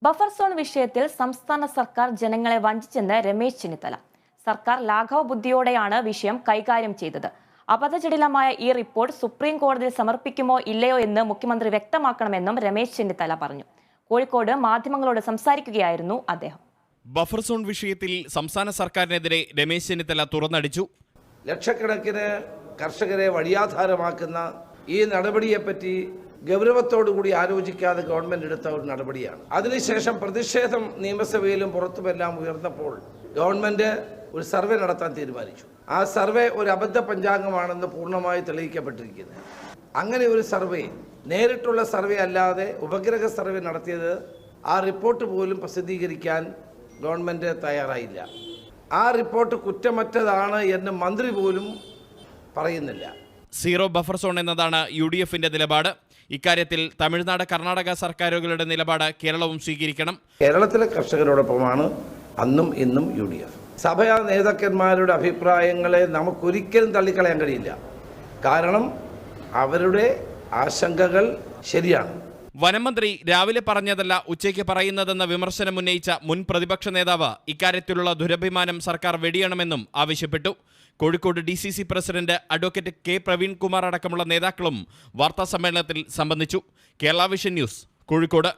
Buffer zone വിഷയത്തിൽ സംസ്ഥാന സർക്കാർ ജനങ്ങളെ വഞ്ചിച്ചെന്ന് രമേശ് ചെന്നിത്തല. സർക്കാർ ലാഘവ ബുദ്ധിയോടെയാണ് വിഷയം കൈകാര്യം ചെയ്തത്. അബദ്ധജടിലമായ ഈ റിപ്പോർട്ട് സുപ്രീം കോടതിയിൽ സമർപ്പിക്കുമോ ഇല്ലയോ എന്ന് മുഖ്യമന്ത്രി വ്യക്തമാക്കണമെന്നും രമേശ് ചെന്നിത്തല പറഞ്ഞു. കോഴിക്കോട് മാധ്യമങ്ങളോട് സംസാരിക്കുകയായിരുന്നു അദ്ദേഹം. ബഫർ സോൺ വിഷയത്തിൽ സംസ്ഥാന സർക്കാരിനെതിരെ രമേശ് ചെന്നിത്തല തുറന്നടിച്ചു. ലക്ഷക്കണക്കിന് കർഷകരെ വഴിയാധാരമാക്കുന്ന ഈ നടപടിയെപ്പറ്റി ഗൗരവത്തോടുകൂടി ആലോചിക്കാതെ ഗവൺമെന്റ് എടുത്ത ഒരു നടപടിയാണ്. അതിനുശേഷം പ്രതിഷേധം നിയമസഭയിലും പുറത്തുമെല്ലാം ഉയർന്നപ്പോൾ ഗവൺമെന്റ് ഒരു സർവേ നടത്താൻ തീരുമാനിച്ചു. ആ സർവേ ഒരു അബദ്ധ പഞ്ചാംഗമാണെന്ന് പൂർണ്ണമായി തെളിയിക്കപ്പെട്ടിരിക്കുന്നത്. അങ്ങനെ ഒരു സർവേ, നേരിട്ടുള്ള സർവേ അല്ലാതെ ഉപഗ്രഹ സർവേ നടത്തിയത്, ആ റിപ്പോർട്ട് പോലും പ്രസിദ്ധീകരിക്കാൻ ഗവൺമെന്റ് തയ്യാറായില്ല. ആ റിപ്പോർട്ട് കുറ്റമറ്റതാണ് എന്ന് മന്ത്രി പോലും പറയുന്നില്ല. സീറോ ബഫർ സോൺ എന്നതാണ് UDFന്റെ നിലപാട്. ഇക്കാര്യത്തിൽ തമിഴ്നാട്, കർണാടക സർക്കാരുകളുടെ നിലപാട് കേരളവും സ്വീകരിക്കണം. കേരളത്തിലെ കർഷകരോടൊപ്പമാണ് അന്നും ഇന്നും UDF. സഭയാ നേതാക്കന്മാരുടെ അഭിപ്രായങ്ങളെ നമുക്കൊരിക്കലും തള്ളിക്കളയാൻ കഴിയില്ല. കാരണം അവരുടെ ആശങ്കകൾ ശരിയാണ്. വനമന്ത്രി രാവിലെ പറഞ്ഞതല്ല ഉച്ചയ്ക്ക് പറയുന്നതെന്ന വിമർശനം ഉന്നയിച്ച മുൻ പ്രതിപക്ഷ നേതാവ് ഇക്കാര്യത്തിലുള്ള ദുരഭിമാനം സർക്കാർ വെടിയണമെന്നും ആവശ്യപ്പെട്ടു. Kozhikode DCC president advocate K Praveenkumar അടക്കമുള്ള നേതാക്കളും വാർത്താസമ്മേളനത്തിൽ സംബന്ധിച്ചു. Kerala vision news, Kozhikode.